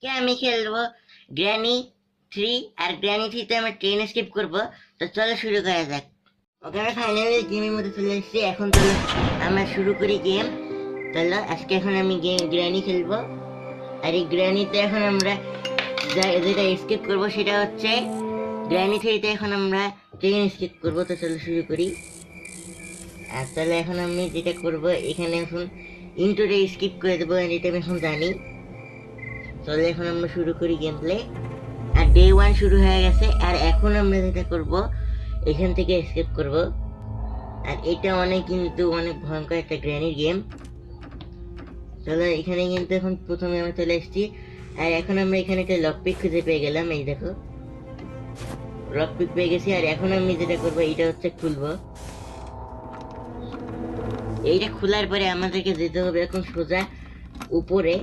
কে আমি খেলবো granny three. আর granny থ্রিতে আমরা ট্রেন স্কিপ করবো। তো চলো শুরু করা যাক। ওকে, আমরা ফাইনালি গেমের মধ্যে চলে এসেছি। এখন চলো আমরা শুরু করি গেম। চলো আজকে এখন আমি গেম গ্র্যানি খেলবো। আর এই গ্র্যানিতে এখন আমরা যেটা স্কিপ করবো সেটা হচ্ছে গ্র্যানি থ্রিতে এখন আমরা ট্রেন স্কিপ করবো। তো চলো শুরু করি। আর তাহলে এখন আমি যেটা করবো এখানে এখন ইন্টোটা স্কিপ করে দেবো, এটা আমি এখন জানি। চলো এখন আমরা শুরু করি গেম প্লে। আর ডে ওয়ান শুরু হয়ে গেছে। আর এখন আমরা যেটা করব এখান থেকে এসকেপ করব। আর এটা কিন্তু অনেক ভয়ঙ্কর একটা গ্র্যানির গেম। চলো এখানে কিন্তু এখন প্রথমে আমরা চলে এসেছি। আর এখন আমরা এখানে একটা লকপিক খুঁজে পেয়ে গেলাম। এই দেখো, লকপিক পেয়ে গেছি। আর এখন আমি যেটা করবো এটা হচ্ছে খুলবো। এইটা খোলার পরে আমাদেরকে যেতে হবে এখন সোজা উপরে,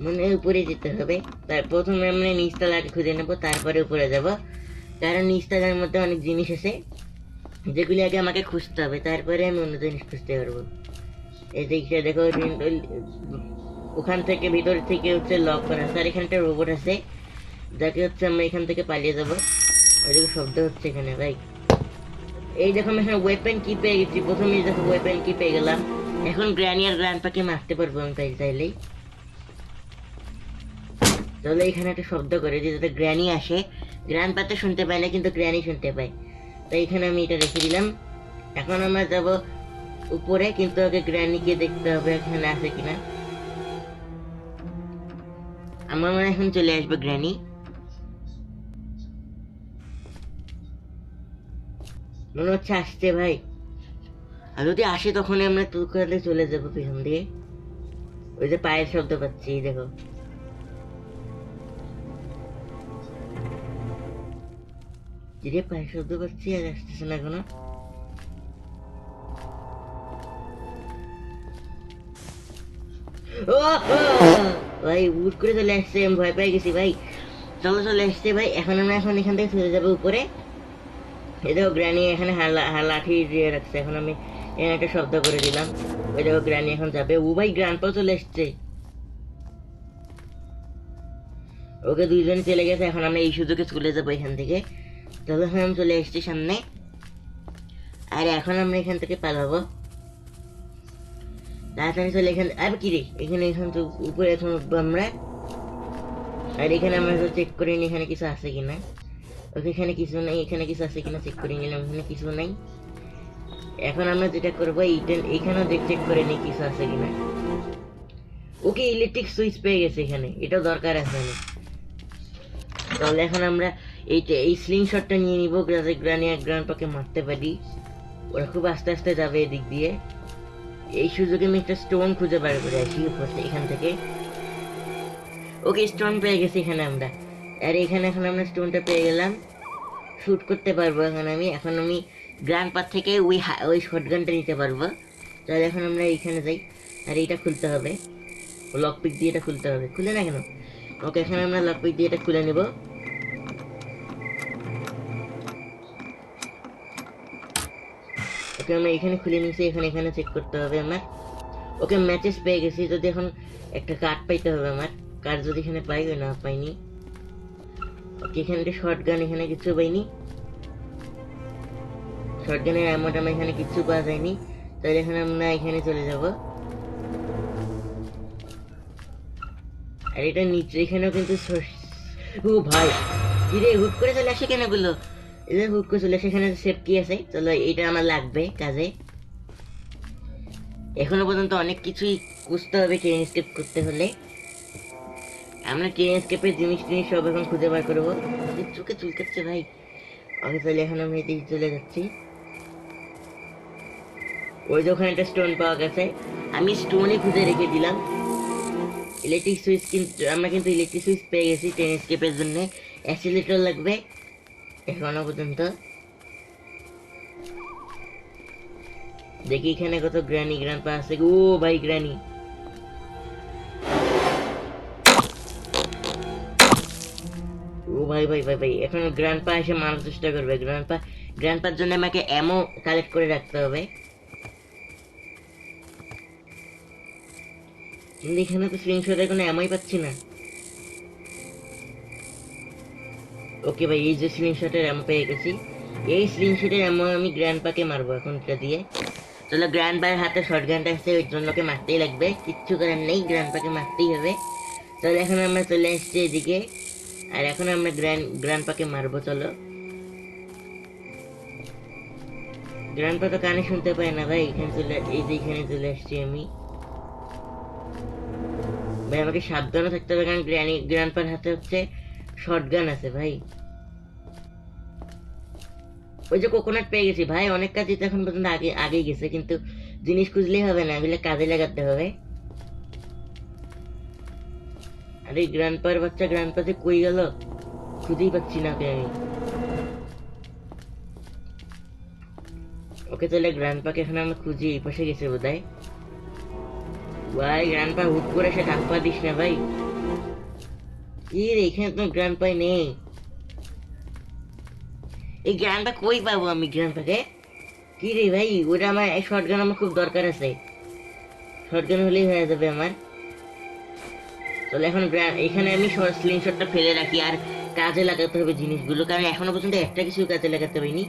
মানে উপরে যেতে হবে। তার প্রথমে আমরা নিচতলাটা খুঁজে নেবো, তারপরে উপরে যাব। কারণ নিচতলার মধ্যে অনেক জিনিস আছে যেগুলি আগে আমাকে খুঁজতে হবে, তারপরে আমি অন্য জিনিস খুঁজতে পারবো। এই দিকটা দেখো, ওখান থেকে ভিতর থেকে হচ্ছে লক করা আছে। আর এখানে একটা রোবট আছে যাকে হচ্ছে আমরা এখান থেকে পালিয়ে যাবো। ওইদিকে শব্দ হচ্ছে এখানে ভাই। এই দেখো আমি এখানে ওয়েপেন কি পেয়ে গেছি। প্রথমে দেখো ওয়েপেন কি পেয়ে গেলাম। এখন গ্র্যানি আর গ্র্যান্ডপাকে মারতে পারবো আমি চাইলেই। তাহলে এখানে একটা শব্দ করে যে যাতে গ্র্যানি আসে। গ্র্যান্ডপা তো শুনতে পায় না, কিন্তু গ্র্যানি শুনতে পায়। তাই এখানে আমি এটা রেখে দিলাম। এখন আমরা যাব উপরে, কিন্তু আগে গ্র্যানিকে দেখতে হবে এখানে আছে কিনা। আমার মনে হয় এখন চলে আসবে গ্র্যানি। মনে হচ্ছে আসছে ভাই। আর যদি আসে তখন আমরা তুকালে চলে যাবো পিছন দিয়ে। ওই যে পায়ের শব্দ পাচ্ছি, এই দেখো। যে পায়ের শব্দ পাচ্ছি আর আসতেছে না এখনো। ও ভাই, উঠ করে চলে আসছে, আমি ভয় পেয়ে গেছি ভাই। চলো চলে আসছে ভাই। এখন আমরা এখান থেকে চলে যাবো উপরে। এই দেখো গ্র্যানি এখানে লাঠি দিয়ে রাখছে। এখন আমি এখানে একটা শব্দ করে দিলাম। ওই দেখো গ্র্যানি এখন যাবে। ও ভাই, গ্র্যান্ডপাও চলে এসছে। ওকে দুইজন চলে গেছে। এখন আমরা এই সুযোগে চলে যাবো এখান থেকে। তবে এখন আমি চলে এসেছি সামনে। আর এখন আমরা এখান থেকে পালাবো। তাড়াতাড়ি চলে এখানে। আর কি রে, এখান তো উপরে এখন উঠবো আমরা। আর এখানে আমরা চেক করে নিই এখানে কিছু আছে কিনা। ওকে, এখানে কিছু নেই। এখানে কিছু আছে কিনা চেক করে নিলাম, এখানে কিছু নেই। এখন আমরা যেটা করবো এইখানেও চেক করে নিই কিছু আছে কিনা। ওকে, ইলেকট্রিক সুইচ পেয়ে গেছে এখানে, এটা দরকার আছে অনেক। তাহলে এখন আমরা এই স্লিং শটটা নিয়ে নিবো যাতে গ্রানি আর গ্রান্ডপাকে মারতে পারি। ওরা খুব আস্তে আস্তে যাবে এদিক দিয়ে। এই সুযোগে আমি একটা স্টোন খুঁজে বার করে আসি এখান থেকে। ওকে, স্টোন পেয়ে গেছি এখানে আমরা। আর এখানে এখন আমরা স্টোনটা পেয়ে গেলাম। শুট করতে পারবো এখন আমি গ্রান্ডপার থেকে ওই শটগানটা নিতে পারবো। তাহলে এখন আমরা এইখানে যাই। আর এইটা খুলতে হবে, লকপিক দিয়ে এটা খুলতে হবে। খুলে না কেন? ওকে, এখানে আমরা লকপিক দিয়ে এটা খুলে নেব। ওকে, আমরা এখানে খুলে নিয়েছি। এখানে চেক করতে হবে আমার। ওকে, ম্যাচেস পেয়ে গেছি। যদি এখন একটা কার্ড পাইতে হবে আমার। কার্ড যদি এখানে পাই, ওই না পাইনি। ওকে, এখানে একটা শর্ট গান, এখানে কিছু পাইনি। শর্ট গানের অ্যামাউন্ট আমার এখানে কিছু পাওয়া যায়নি। তাহলে এখন আমরা এখানে চলে যাব। আর এটা নিচে এখানেও কিন্তু ও ভাই, কিরে হুট করে চলে আসে কেন গুলো? এটা হুট করে চলে আসে। এখানে সেফ কি আছে? চলো, এটা আমার লাগবে কাজে। এখনো পর্যন্ত অনেক কিছুই খুঁজতে হবে ট্রেন স্কেপ করতে হলে। আমরা ট্রেন স্কেপের জিনিস সব এখন খুঁজে বার করবো। চোখে চুলকাচ্ছে ভাই। ওকে, তাহলে এখন আমি এদিকে চলে যাচ্ছি। ওই যে ওখানে একটা স্টোন পাওয়া গেছে, আমি স্টোনই খুঁজে রেখে দিলাম। ইলেকট্রিক সুইচ, কিন্তু আমরা কিন্তু ইলেকট্রিক সুইচ পেয়ে গেছি ট্রেন স্কেপের জন্য। অ্যাক্সিলেটর লাগবে এখনো পর্যন্ত। দেখি এখানে কত গ্র্যান্ডপা আছে। ও ভাই, গ্র্যানি। ও ভাই ভাই ভাই ভাই, এখন গ্র্যান্ডপা এসে মারার চেষ্টা করবে। গ্র্যান্ডপার জন্য আমাকে অ্যামো কালেক্ট করে রাখতে হবে। কিন্তু এখানে তো স্লিংশটের কোনো অ্যামোই পাচ্ছি না। ওকে ভাই, এই যে স্লিংশটের অ্যামো পেয়ে গেছি। এই স্লিংশটের অ্যামো আমি গ্র্যান্ডপাকে মারবো এখন এটা দিয়ে। চলো, গ্র্যান্ডপার হাতে শর্ট গানটা আছে, ওই জন্য ওকে মারতেই লাগবে, কিচ্ছু করার নেই, গ্র্যান্ডপাকে মারতেই হবে। চলো এখন আমরা চলে এসেছি এদিকে, আর এখন আমরা গ্র্যান্ডপাকে মারবো। চলো, গ্র্যান্ডপা তো কানে শুনতে পায় না ভাই। এই যে এখানে চলে আসছি আমি ভাই। আমাকে সাবধানে থাকতে হবে, কারণ গ্র্যান্ডপার হাতে হচ্ছে শর্ট গান আছে ভাই। ওই যে কোকোনাট পেয়ে গেছি ভাই, অনেক কাজই তো এখন পর্যন্ত আগে গেছে, কিন্তু জিনিস খুঁজলেই হবে না, এগুলো কাজে লাগাতে হবে। আরে গ্র্যান্ডপার বাচ্চা, গ্র্যান্ডপা যে কই গেল খুঁজেই পাচ্ছি না ওকে আমি। ওকে চলে, গ্র্যান্ডপাকে এখন আমরা খুঁজি, এই পাশে গেছে বোধহয়। ভাই গ্র্যান্ডপা হুট করে সে ডাক পা দিস না ভাই। কি রে, এখানে তো গ্র্যান্ডপাই নেই। এই গ্র্যান্ডপা কই পাবো আমি গ্র্যান্ডপাকে? কি রে ভাই, ওটা আমার শর্ট গান আমার খুব দরকার আছে, শর্ট গান হলেই হয়ে যাবে আমার। চলো এখন এখানে আমি স্লিংশটটা ফেলে রাখি, আর কাজে লাগাতে হবে জিনিসগুলো, কারণ এখনো পর্যন্ত একটা কিছু কাজে লাগাতে পারিনি।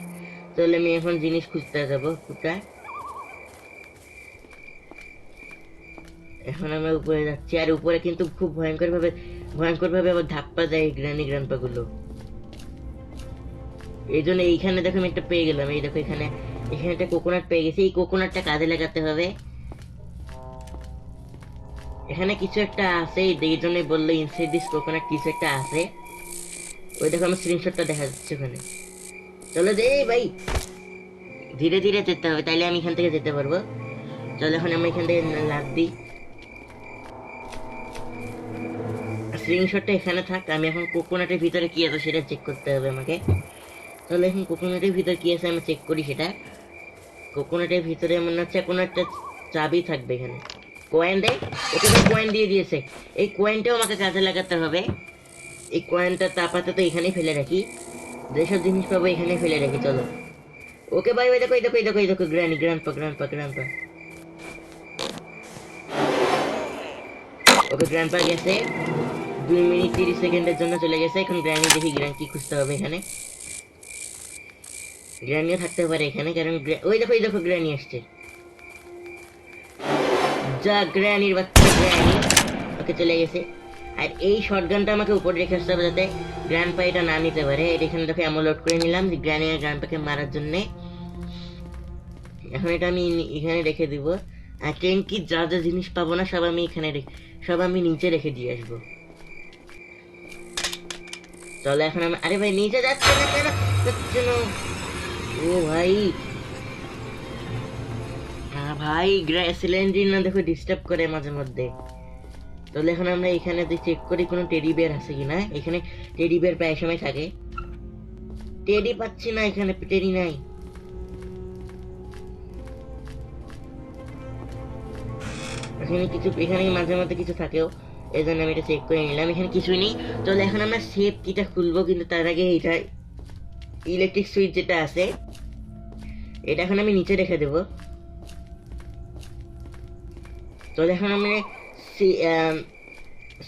তাহলে আমি এখন জিনিস খুঁজতে যাবো কোথায়। এখন আমরা উপরে যাচ্ছি, আর উপরে কিন্তু খুব ভয়ঙ্কর ভাবে আবার ধাপ্পা দেয় গ্র্যান্ডপা গুলো। এই জন্য এইখানে দেখো আমি একটা পেয়ে গেলাম, এই দেখো এখানে একটা কোকোনাট পেয়ে গেছি, এই কোকোনাটটা কাজে লাগাতে হবে। এখানে কিছু একটা আছে, এই জন্যই বললো ইনসাইড দিস কোকোনাট কিছু একটা আছে। ওই দেখো আমার স্ক্রিনশটটা দেখা যাচ্ছে ওখানে। চলো যে ভাই, ধীরে ধীরে যেতে হবে, তাইলে আমি এখান থেকে যেতে পারবো। চলো এখন আমরা এখান থেকে লাফ দিই। স্ক্রিনশটটা এখানে থাক, আমি এখন কোকোনাটের ভিতরে কি আছে সেটা চেক করতে হবে আমাকে। তাহলে এখন কোকোনাটের ভিতরে কি আছে আমি চেক করি সেটা। কোকোনাটের ভিতরে মনে হচ্ছে কোনো একটা চাবি থাকবে এখানে। কয়েন দেয়, ওকে কয়েন দিয়ে দিয়েছে। এই কয়েনটাও আমাকে কাজে লাগাতে হবে। এই কয়েনটা আপাতত এখানেই ফেলে রাখি, যেসব জিনিস পাবো এখানে ফেলে রাখি। চলো ওকে ভাই, ওই দেখো এই দেখো এই দেখো এই দেখো গ্র্যান্ডপা। ওকে গ্র্যান্ডপা গেছে, 2 মিনিট 30 সেকেন্ডের জন্য চলে গেছে। এখন গ্র্যানি দেখি, গ্র্যান্ড কি খুঁজতে হবে এখানে। গ্র্যানিও থাকতে পারে এখানে, কারণ ওই দেখো গ্র্যানি আসছে। যা গ্র্যানির বাচ্চা, গ্র্যানি ওকে চলে গেছে। আর এই শটগানটা আমাকে উপরে রেখে আসতে হবে, যাতে গ্র্যান্ডপা এটা না নিতে পারে। এটা এখানে দেখো অ্যামো লোড করে নিলাম গ্র্যানি আর গ্র্যান্ডপাকে মারার জন্য। এখন এটা আমি এখানে রেখে দিব, আর ট্যাঙ্কি যা যা জিনিস পাবো না সব আমি এখানে সব আমি নিচে রেখে দিয়ে আসবো। চলো এখন আমি, আরে ভাই নিচে যাচ্ছে না কেন? ও ভাই, হ্যাঁ ভাই, সিলিন্ডার না দেখো ডিস্টার্ব করে মাঝে মধ্যে। তাহলে এখন আমরা এখানে চেক করি কোনো টেডি বিয়ার আছে কিনা। এখানে টেডি বিয়ার প্রায় সময় থাকে। টেডি পাচ্ছি না, এখানে টেডি নাই। এখানে মাঝে মধ্যে কিছু থাকেও, এই জন্য আমি এটা চেক করে নিলাম। এখানে কিছুই নেই। চলো এখন আমরা সেফ কিটা খুলবো, কিন্তু তার আগে এটা ইলেকট্রিক সুইচ যেটা আছে এটা এখন আমি নিচে রেখে দেবো। তো এখন আমি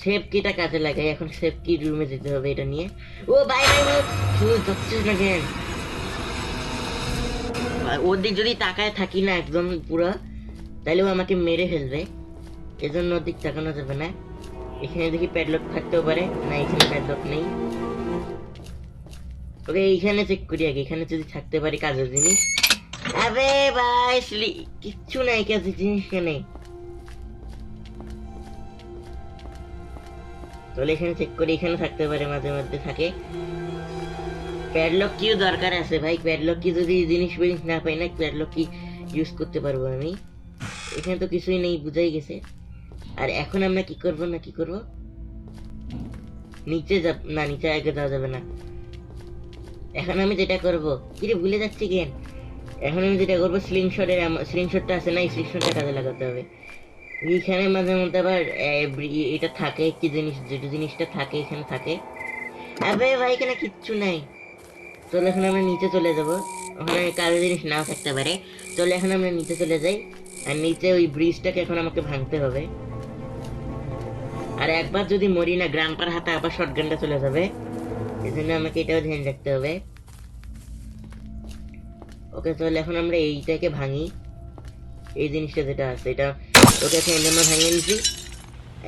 সেফ কিটা কাজে লাগাই। এখন সেফ কি রুমে যেতে হবে এটা নিয়ে। ও ভাই শুধু যাচ্ছিস না কেন? ওর দিক যদি তাকায় থাকি না একদম পুরো, তাহলে ও আমাকে মেরে ফেলবে, এজন্য ওর দিক তাকানো যাবে না। এখানে দেখি প্যাডলক থাকতেও পারে, না এখানে প্যাডলক নেই। ওকে এইখানে চেক করি আগে, এখানে যদি থাকতে পারি কাজের জিনিস। আরে ভাই কিচ্ছু নাই, কাজের জিনিস নেই। তাহলে এখানে চেক করি, এখানে থাকতে পারে, মাঝে মধ্যে থাকে। প্যাডলক কিও দরকার আছে ভাই, প্যাডলক কি যদি জিনিস না পাই না, প্যাডলক কি ইউজ করতে পারবো আমি। এখানে তো কিছুই নেই, বুঝাই গেছে। আর এখন আমরা কি করব নিচে না, নিচে আগে যাওয়া যাবে না। এখন আমি যেটা করব, কিরে ভুলে যাচ্ছি কেন, এখন আমি যেটা করবো স্লিংশটটা আছে না, এই স্লিংশটটা কাজে লাগাতে হবে। এইখানে মাঝে মধ্যে আবার এটা থাকে, কি জিনিস, যেটা জিনিসটা থাকে এখানে থাকে। আবে ভাই এখানে কিচ্ছু নাই। চলো এখন আমরা নিচে চলে যাবো, ওখানে কারো জিনিস নাও থাকতে পারে। চলো এখন আমরা নিচে চলে যাই, আর নিচে ওই ব্রিজটাকে এখন আমাকে ভাঙতে হবে। আর একবার যদি মরি না, গ্রাম্পার হাতে আবার শটগানটা চলে যাবে। এজন্য আমাকে এটাও ধ্যান রাখতে হবে। ওকে তাহলে এখন আমরা এইটাকে ভাঙি, এই জিনিসটা যেটা আছে এটা। ওকে আমরা ভাঙিয়ে নিছি।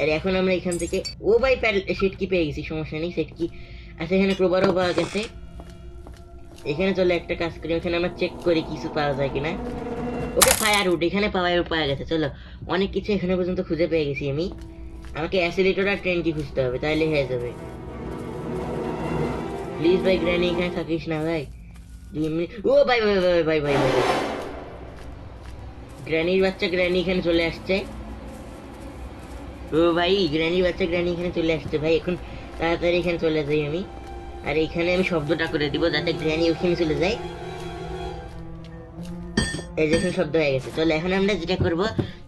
আর এখন আমরা এখান থেকে ও ভাই সেট কি পেয়ে গেছি, সমস্যা নেই, সেট কি আচ্ছা এখানে ক্রোবারও পাওয়া গেছে। এখানে চলে একটা কাজ করি, ওখানে আমরা চেক করি কিছু পাওয়া যায় কিনা। ওকে ফায়ারউড এখানে পাওয়া গেছে, চলো অনেক কিছু এখানে পর্যন্ত খুঁজে পেয়ে গেছি আমি। আমাকে অ্যাসিলেটর আর ট্রেনটি খুঁজতে হবে, তাহলে হয়ে যাবে। প্লিজ ভাই গ্র্যানি এখানে থাকিস না ভাই, 2 মিনিট। ও ভাই ভাই ভাই ভাই ভাই ভাই গ্র্যানির বাচ্চা গ্র্যানি এখানে চলে আসছে। ও ভাই গ্র্যানির বাচ্চা গ্র্যানি এখানে চলে আসছে ভাই, এখন তাড়াতাড়ি এখানে চলে যাই আমি। আর এখানে আমি শব্দটা করে দিব যাতে গ্র্যানি ওখানে চলে যায়। এই যে শব্দ হয়ে গেছে। চলো এখন আমরা যেটা করব,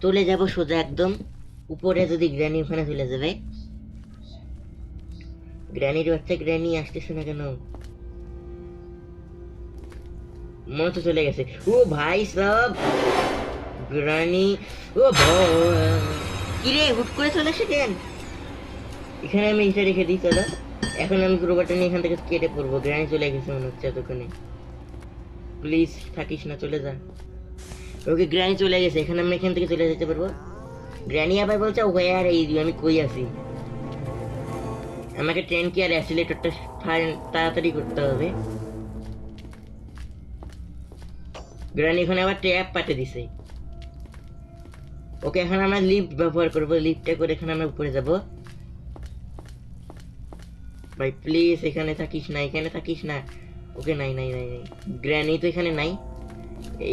চলে যাব সোজা একদম উপরে, যদি গ্র্যানি ওখানে চলে যাবে। গ্র্যানির বাচ্চা গ্র্যানি আসতেছে না কেন, মনে তো চলে গেছে। ও ভাই সব গ্র্যানি, ও কিরে হুট করে চলে আসে কেন? এখানে আমি এটা রেখে দিই। চলো এখন আমি রোবটটা নিয়ে এখান থেকে কেটে পড়বো। গ্র্যানি চলে গেছে মনে হচ্ছে এতক্ষণে। প্লিজ থাকিস না, চলে যা। ওকে গ্র্যানি চলে গেছে, এখন আমি এখান থেকে চলে যেতে পারবো। গ্র্যানি আবার বলছে ওয়ার এই আমি কই আছি। আমাকে ট্রেন কি আর অ্যাসিলেটরটা তাড়াতাড়ি করতে হবে। গ্র্যানি এখানে আবার ট্র্যাপ পাঠে দিছে। ওকে এখন আমরা লিফট ব্যবহার করবো, লিফটে করে এখানে আমরা উপরে যাব। ভাই প্লিজ এখানে থাকিস না, এখানে থাকিস না। ওকে নাই নাই নাই নাই, গ্র্যানি তো এখানে নাই।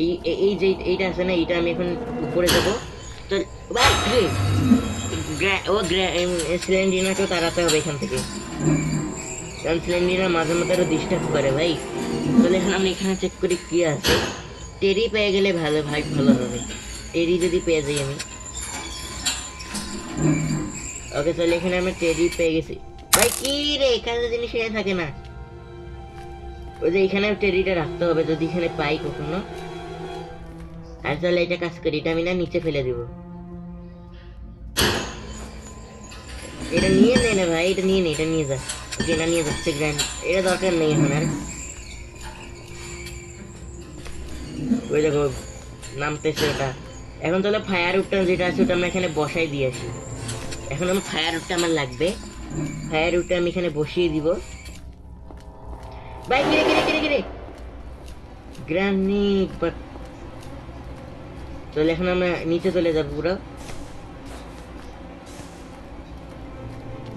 এই এই যে এইটা আছে না, এইটা আমি এখন উপরে যাব। তো ভাই ও সিলিন্ডিনাকেও তাড়াতে হবে এখান থেকে, কারণ সিলিন্ডিনা মাঝে মাঝে আরো ডিস্টার্ব করে ভাই। তাহলে এখন আমি এখানে চেক করি কি আছে। টেরি পেয়ে গেলে ভালো ভাই, ভালো হবে। টেরি যদি পেয়ে যাই আমি। ওকে তাহলে এখানে আমরা টেরি পেয়ে গেছি। ভাই কি রে, এখানে জিনিস এখানে থাকে না। ওই যে এখানে টেরিটা রাখতে হবে যদি এখানে পাই কখনো। আর তাহলে এটা কাজ করি, এটা আমি না নিচে ফেলে দিব। এটা নিয়ে নে না ভাই, এটা নিয়ে নে, এটা নিয়ে যা। ওকে এটা নিয়ে যাচ্ছে গ্র্যান্ড, এটা দরকার নেই এখন আর। ওই দেখো নামতেছে ওটা। এখন তাহলে ফায়ার উডটা যেটা আছে ওটা আমরা এখানে বসাই দিয়ে আসি। এখন আমার ফায়ার উডটা আমার লাগবে, ফায়ার উডটা আমি এখানে বসিয়ে দিব। ভাই কিরে কিরে কিরে কিরে গ্র্যানি। তাহলে এখন আমরা নিচে চলে যাবো পুরো।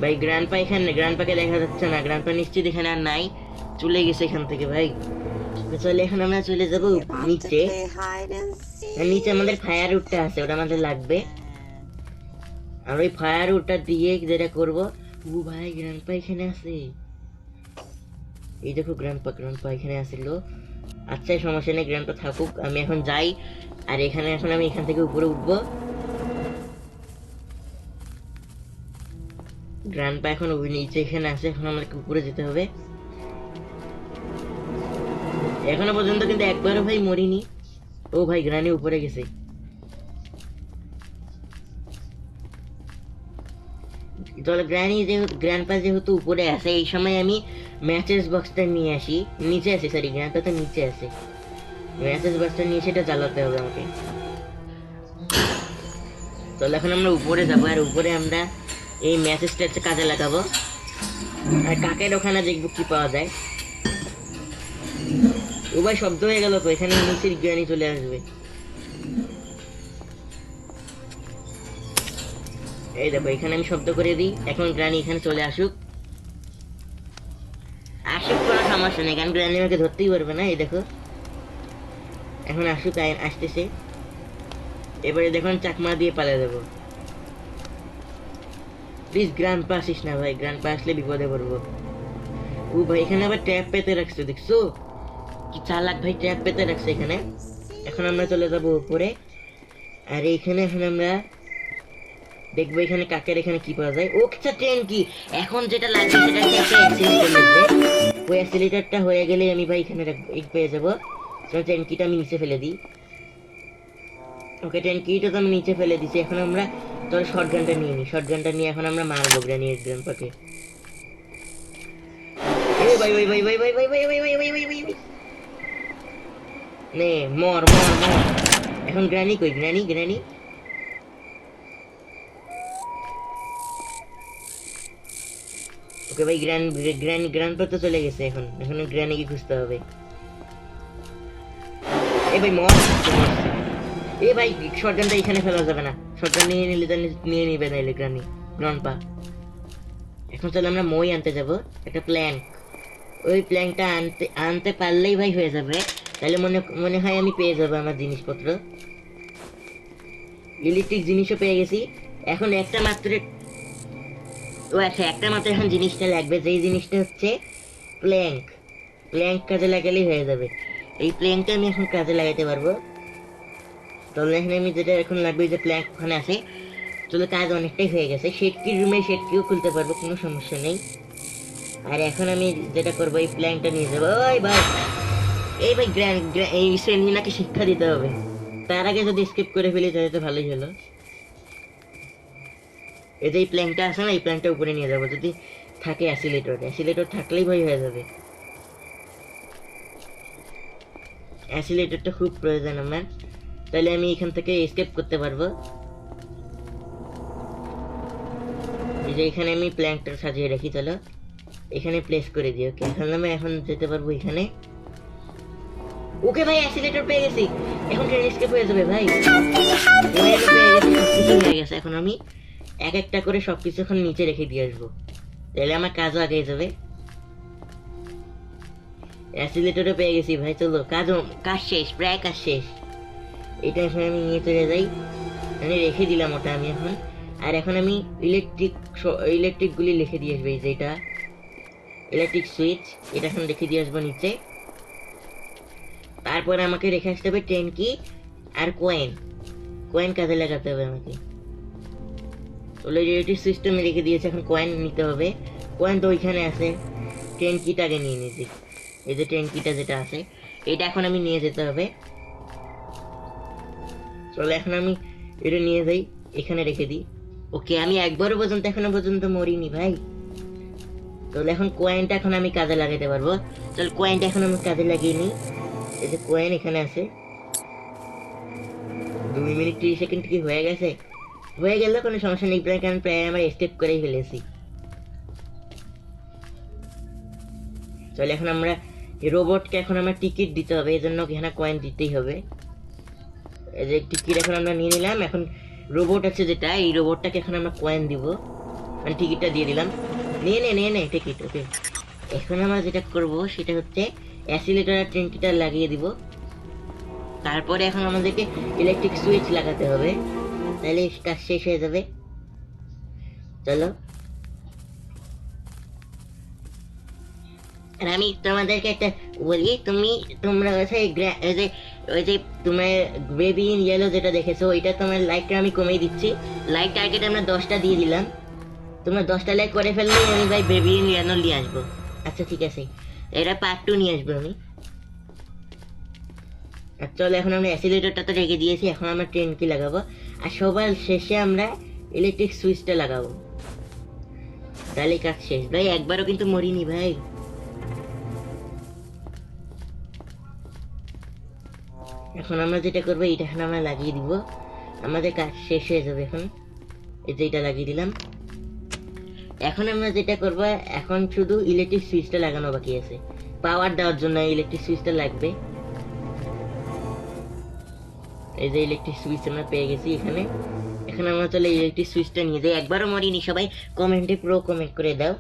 ভাই গ্র্যান্ডপা এখানে, গ্র্যান্ডপাকে দেখা যাচ্ছে না। গ্র্যান্ডপা নিশ্চিত এখানে আর নাই, চলে গেছে এখান থেকে ভাই। চলে এখন আমরা চলে যাব নিচে। নিচে আমাদের ফায়ার উডটা আছে, ওটা আমাদের লাগবে। আর ওই ফায়ার উডটা দিয়ে যেটা করবো। ও ভাই গ্র্যান্ডপা এখানে আছে, এই দেখো গ্র্যান্ডপা এখানে আসছিল। আচ্ছা সমস্যা নেই, গ্র্যান্ডপা থাকুক, আমি এখন যাই। আর এখানে এখন আমি এখান থেকে উপরে উঠবো। গ্র্যান্ডপা এখন নিচে এখানে আছে, এখন আমাকে উপরে যেতে হবে। এখনো পর্যন্ত কিন্তু একবারও ভাই মরিনি। ও ভাই গ্র্যানি উপরে গেছে। তাহলে গ্র্যান্ডপা যেহেতু উপরে আছে, এই সময় আমি ম্যাচেস বক্সটা নিয়ে আসি। নিচে আছে, সরি গ্র্যান্ডপা তো নিচে আছে। ম্যাচেস বক্সটা নিয়ে সেটা জ্বালাতে হবে আমাকে। তাহলে এখন আমরা উপরে যাবো, আর উপরে আমরা এই ম্যাচেসটা কাজে লাগাবো। আর কাকের ওখানে দেখবো কি পাওয়া যায়। ও ভাই শব্দ হয়ে গেল তো, এখানে নিচের গ্র্যানি চলে আসবে। এই দেখো এখানে আমি শব্দ করে দিই, এখন গ্র্যানি এখানে চলে আসুক। আসুক কোনো সমস্যা নেই, কারণ গ্র্যানি আমাকে ধরতেই পারবে না। এই দেখো এখন আসুক, আসতেছে। এবারে দেখুন চাকমা দিয়ে পালিয়ে দেবো। প্লিজ গ্র্যান্ডপা আসিস না ভাই, গ্র্যান্ডপা আসলে বিপদে পড়বো। ও ভাই এখানে আবার ট্যাপ পেতে রাখছো, দেখছো কি চালাক ভাই, ট্যাপ পেতে রাখছে এখানে। এখন আমরা চলে যাবো উপরে। আর এইখানে এখন আমরা দেখবো এখানে কাকের এখানে কি পাওয়া যায়। ও আচ্ছা ট্রেন কি, এখন যেটা লাগবে সেটা হচ্ছে একটা অ্যাক্সিলেটর লাগবে। ওই অ্যাক্সিলেটরটা হয়ে গেলে আমি ভাই এখানে পেয়ে যাবো। ট্রেন কিটা আমি নিচে ফেলে দিই। ওকে ট্রেন কিটা তো আমি নিচে ফেলে দিছি। এখন আমরা তোর শর্ট গানটা নিয়ে নিই, শর্ট গানটা নিয়ে এখন আমরা মারবো গ্র্যান্ডপাকে। এ ভাই ভাই ভাই ভাই ভাই ভাই ভাই ভাই ভাই ভাই ভাই ভাই ভাই নে মর মর মর এখন গ্র্যানি কই গ্র্যানি গ্র্যানি ওকে ভাই গ্র্যান্ডপা তো চলে গেছে এখন এখন গ্র্যানিকে খুঁজতে হবে এ ভাই মর মরছে এ ভাই শটগানটা এখানে ফেলা যাবে না শটগান নিয়ে নিলে নিয়ে নিবে নাইলে গ্র্যান্ডপা এখন চলো আমরা মই আনতে যাব একটা প্ল্যাঙ্ক ওই প্ল্যাঙ্কটা আনতে আনতে পারলেই ভাই হয়ে যাবে তাহলে মনে মনে হয় আমি পেয়ে যাবো আমার জিনিসপত্র ইলেকট্রিক জিনিসও পেয়ে গেছি এখন একটা মাত্র ও আচ্ছা একটা মাত্র এখন জিনিসটা লাগবে যেই জিনিসটা হচ্ছে প্ল্যাঙ্ক প্ল্যাঙ্ক কাজে লাগালেই হয়ে যাবে এই প্ল্যাঙ্কটা আমি এখন কাজে লাগাতে পারবো তাহলে এখানে আমি যেটা এখন লাগবে যে প্ল্যাঙ্ক ওখানে আছে চলো কাজ অনেকটাই হয়ে গেছে শেডকির রুমে শেডকিও খুলতে পারবো কোনো সমস্যা নেই আর এখন আমি যেটা করবো এই প্ল্যাঙ্কটা নিয়ে যাবো ওই ভাই এই ভাই এই সেন্ডিনাকে শিক্ষা দিতে হবে তার আগে যদি স্কিপ করে ফেলি তাহলে তো ভালোই হলো এই যে এই প্ল্যাঙ্কটা আছে না এই প্ল্যাঙ্কটা উপরে নিয়ে যাবো যদি থাকে অ্যাসিলেটর থাকলেই ভাই হয়ে যাবে অ্যাসিলেটরটা খুব প্রয়োজন আমার তাহলে আমি এখান থেকে এসকেপ করতে পারবো এই যে এখানে আমি প্ল্যাঙ্কটা সাজিয়ে রাখি চলো এখানে প্লেস করে দিই ওকে এখন আমি এখন যেতে পারবো এখানে ওকে ভাই অ্যাসিলেটর পেয়ে গেছি এখন ট্রেন এসকেপ হয়ে যাবে ভাই পেয়ে গেছি সবকিছু হয়ে গেছে এখন আমি এক একটা করে সবকিছু এখন নিচে রেখে দিয়ে আসবো তাহলে আমার কাজও আগে যাবে অ্যাসিলেটরও পেয়ে গেছি ভাই চলো কাজ শেষ প্রায় কাজ শেষ এটা এখন আমি নিয়ে চলে যাই আমি রেখে দিলাম ওটা আমি এখন আর এখন আমি ইলেকট্রিকগুলি লিখে দিয়ে আসবো এই যে এটা ইলেকট্রিক সুইচ এটা এখন রেখে দিয়ে আসবো নিচে তারপরে আমাকে রেখে আসতে হবে ট্রেন কি আর কয়েন কাজে লাগাতে হবে আমাকে অলরেডি সিস্টেমে রেখে দিয়েছে এখন কয়েন নিতে হবে কয়েন তো ওইখানে আছে ট্রেন কিটা আগে নিয়ে নিয়েছি এই যে ট্রেন কিটা যেটা আছে এটা এখন আমি নিয়ে যেতে হবে চলো এখন আমি এটা নিয়ে যাই এখানে রেখে দিই ওকে আমি একবারও পর্যন্ত এখনো পর্যন্ত মরিনি ভাই তাহলে এখন কয়েনটা এখন আমি কাজে লাগাতে পারবো চল কয়েনটা এখন আমি কাজে লাগিয়ে নিই এই যে কয়েন এখানে আছে 2 মিনিট 30 সেকেন্ড কি হয়ে গেছে হয়ে গেল কোনো সমস্যা নেই কারণ প্রায় আমরা এসকেপ করেই ফেলেছি চল এখন আমরা রোবটকে এখন আমরা টিকিট দিতে হবে এই জন্য এখানে কয়েন দিতেই হবে এই যে টিকিট এখন আমরা নিয়ে নিলাম এখন রোবট আছে যেটা এই রোবটটাকে এখন আমরা কয়েন দিব মানে টিকিটটা দিয়ে দিলাম নিয়ে নে টিকিট ওকে এখন আমরা যেটা করব সেটা হচ্ছে অ্যাসিলেটর আর ট্রেন কিটা লাগিয়ে দিব তারপরে এখন আমাদেরকে ইলেকট্রিক সুইচ লাগাতে হবে তাহলে কাজ শেষ হয়ে যাবে চলো আর আমি তোমাদেরকে একটা বলি তোমরা ওই যে তোমার বেবি ইন ইয়েলো যেটা দেখেছো ওইটা তোমার লাইকটা আমি কমিয়ে দিচ্ছি লাইক টার্গেট আমরা 10টা দিয়ে দিলাম তোমরা 10টা লাইক করে ফেললেই আমি ভাই বেবি ইন ইয়েলো নিয়ে আসবো আচ্ছা ঠিক আছে এটা পার্ট 2 নিয়ে আসবো আমি আর চলো এখন আমরা অ্যাসিলেটরটা তো রেখে দিয়েছি এখন আমরা ট্রেন কি লাগাবো আর সবার শেষে আমরা ইলেকট্রিক সুইচটা লাগাবো তাহলে কাজ শেষ ভাই একবারও কিন্তু মরিনি ভাই এখন আমরা যেটা করবো এটা এখন আমরা লাগিয়ে দিব আমাদের কাজ শেষ হয়ে যাবে এখন এই যে এটা লাগিয়ে দিলাম এখন আমরা যেটা করবো এখন শুধু ইলেকট্রিক সুইচটা লাগানো বাকি আছে পাওয়ার দেওয়ার জন্য ইলেকট্রিক সুইচটা লাগবে এই যে ইলেকট্রিক সুইচ আমরা পেয়ে গেছি এখানে এখন আমরা চলে ইলেকট্রিক সুইচটা নিয়ে যাই একবারও মরিনি সবাই কমেন্টে কমেন্ট করে দাও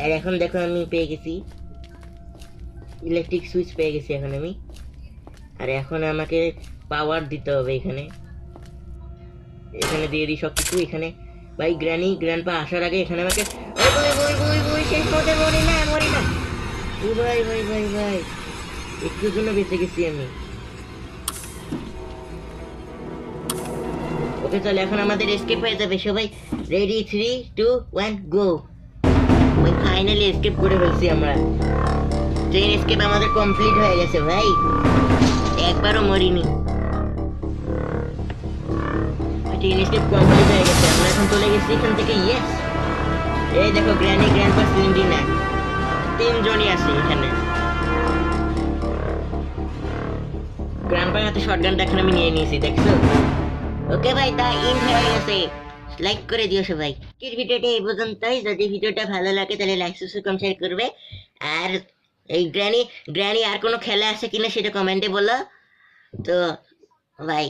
আর এখন দেখো আমি পেয়ে গেছি ইলেকট্রিক সুইচ পেয়ে গেছি এখন আমি আর এখন আমাকে পাওয়ার দিতে হবে এখানে দিয়ে দিই সবকিছু এখানে ভাই গ্র্যান্ডপা আসার আগে এখানে আমাকে শেষ পথে মরি না ও ভাই একটুর জন্য বেঁচে গেছি আমি ওকে চল এখন আমাদের এসকেপ হয়ে যাবে সবাই রেডি 3 2 1 গো ওই ফাইনালি এসকেপ করে ফেলছি আমরা ট্রেন এসকেপ আমাদের কমপ্লিট হয়ে গেছে ভাই একবারও মরিনি ট্রেন এসকেপ কমপ্লিট হয়ে গেছে আমরা এখন চলে গেছি এখান থেকে ইয়েস এই দেখো গ্র্যান্ডপা সিলিন্ডার তিনজনই আছে এখানে। গ্র্যান্ডপার হাতে শটগানটা এখন আমি নিয়ে নিয়েছি, দেখছো? ওকে ভাই, তা ইন হয়ে গেছে। লাইক করে দিও সবাই। আজকের ভিডিওটা এই পর্যন্তই। যদি ভিডিওটা ভালো লাগে তাহলে লাইক সাবস্ক্রাইব শেয়ার করবে। আর এই গ্র্যানি গ্র্যানি আর কোনো খেলা আছে কিনা সেটা কমেন্টে বলো। তো ভাই